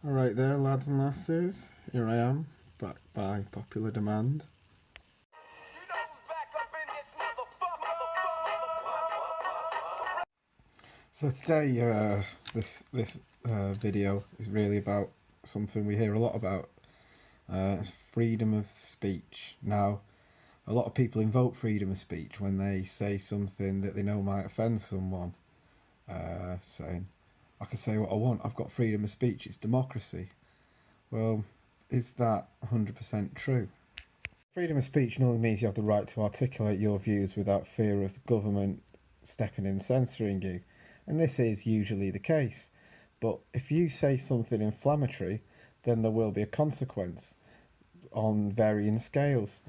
Alright there, lads and lasses, here I am, back by popular demand. So today, this video is really about something we hear a lot about. It's freedom of speech. Now, a lot of people invoke freedom of speech when they say something that they know might offend someone, saying, I can say what I want, I've got freedom of speech, it's democracy. Well, is that 100% true? Freedom of speech normally means you have the right to articulate your views without fear of the government stepping in and censoring you. And this is usually the case. But if you say something inflammatory, then there will be a consequence on varying scales.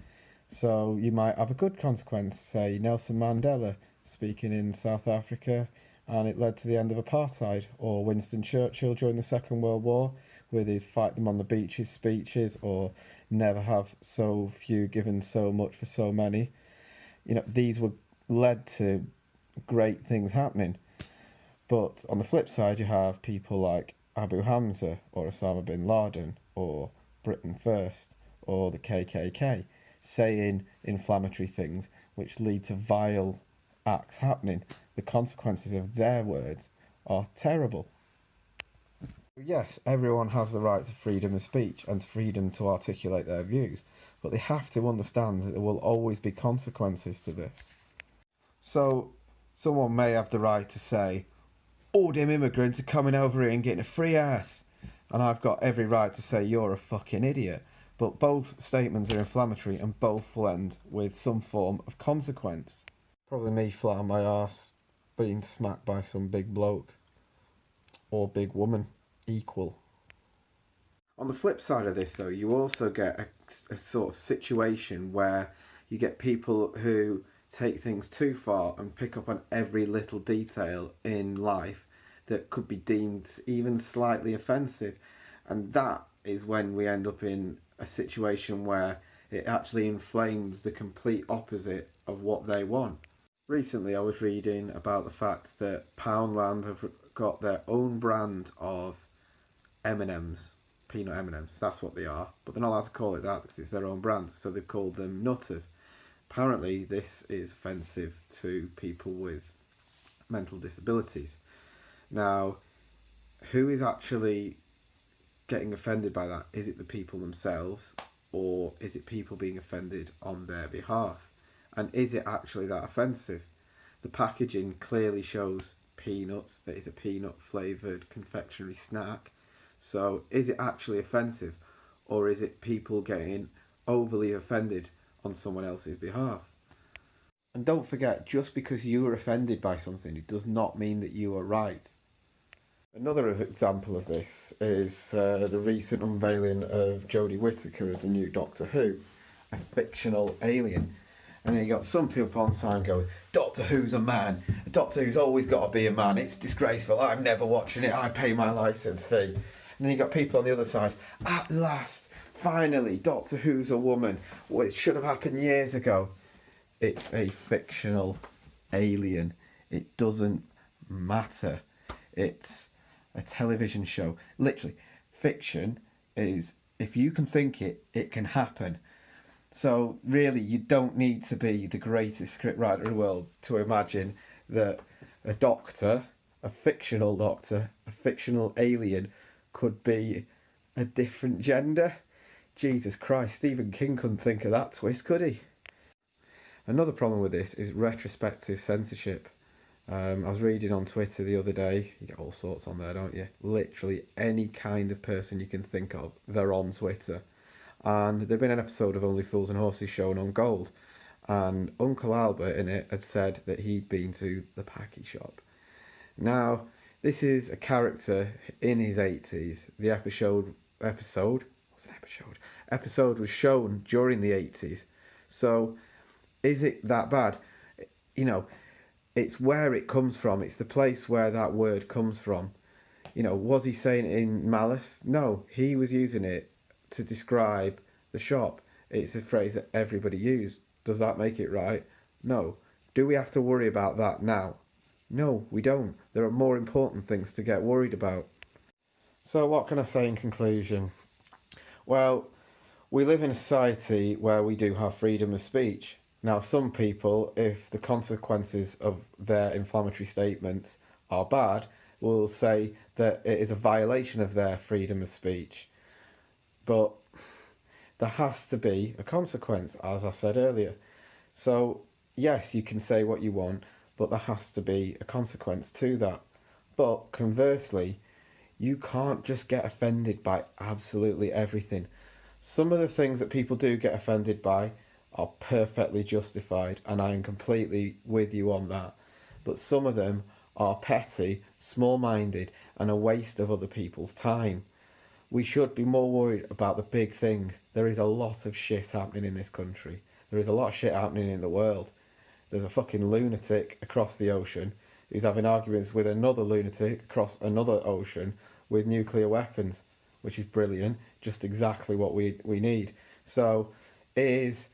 So you might have a good consequence, say Nelson Mandela speaking in South Africa, and it led to the end of apartheid, or Winston Churchill during the Second World War with his fight them on the beaches speeches, or never have so few given so much for so many. You know, these were led to great things happening. But on the flip side, you have people like Abu Hamza or Osama bin Laden or Britain First or the KKK saying inflammatory things which lead to vile acts happening. The consequences of their words are terrible. Yes, everyone has the right to freedom of speech and freedom to articulate their views, but they have to understand that there will always be consequences to this. So, someone may have the right to say, all them immigrants are coming over here and getting a free ass. And I've got every right to say you're a fucking idiot. But both statements are inflammatory and both will end with some form of consequence. Probably me flat on my arse being smacked by some big bloke or big woman, equal. On the flip side of this though, you also get a sort of situation where you get people who take things too far and pick up on every little detail in life that could be deemed even slightly offensive, and that is when we end up in a situation where it actually inflames the complete opposite of what they want. Recently I was reading about the fact that Poundland have got their own brand of M&Ms, peanut M&Ms, that's what they are, but they're not allowed to call it that because it's their own brand, so they've called them Nutters. Apparently this is offensive to people with mental disabilities. Now, who is actually getting offended by that? Is it the people themselves, or is it people being offended on their behalf? And is it actually that offensive? The packaging clearly shows peanuts, that is a peanut flavoured confectionery snack. So is it actually offensive, or is it people getting overly offended on someone else's behalf? And don't forget, just because you are offended by something, it does not mean that you are right. Another example of this is the recent unveiling of Jodie Whittaker as the new Doctor Who, a fictional alien. And then you got some people on side going, Doctor Who's a man. A Doctor Who's always got to be a man. It's disgraceful. I'm never watching it. I pay my licence fee. And then you got people on the other side, at last, finally, Doctor Who's a woman. Well, it should have happened years ago. It's a fictional alien. It doesn't matter. It's a television show. Literally, fiction is, if you can think it, it can happen. So really, you don't need to be the greatest scriptwriter in the world to imagine that a doctor, a fictional alien, could be a different gender. Jesus Christ, Stephen King couldn't think of that twist, could he? Another problem with this is retrospective censorship. I was reading on Twitter the other day, you get all sorts on there, don't you? Literally any kind of person you can think of, they're on Twitter. And there'd been an episode of Only Fools and Horses shown on Gold, and Uncle Albert in it had said that he'd been to the Packy shop. Now, this is a character in his 80s. The episode was shown during the 80s. So, is it that bad? You know, it's where it comes from. It's the place where that word comes from. You know, was he saying it in malice? No, he was using it to describe the shop. It's a phrase that everybody used. Does that make it right? No. Do we have to worry about that now? No, we don't. There are more important things to get worried about. So what can I say in conclusion? Well, we live in a society where we do have freedom of speech. Now, some people, if the consequences of their inflammatory statements are bad, will say that it is a violation of their freedom of speech. But there has to be a consequence, as I said earlier. So, yes, you can say what you want, but there has to be a consequence to that. But conversely, you can't just get offended by absolutely everything. Some of the things that people do get offended by are perfectly justified, and I am completely with you on that. But some of them are petty, small minded, and a waste of other people's time. We should be more worried about the big things. There is a lot of shit happening in this country. There is a lot of shit happening in the world. There's a fucking lunatic across the ocean who's having arguments with another lunatic across another ocean with nuclear weapons, which is brilliant, just exactly what we need. So, is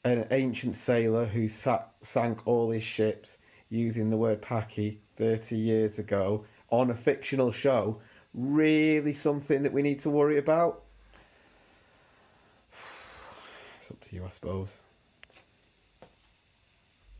an ancient sailor who sank all his ships using the word Paki 30 years ago on a fictional show really something that we need to worry about? It's up to you, I suppose.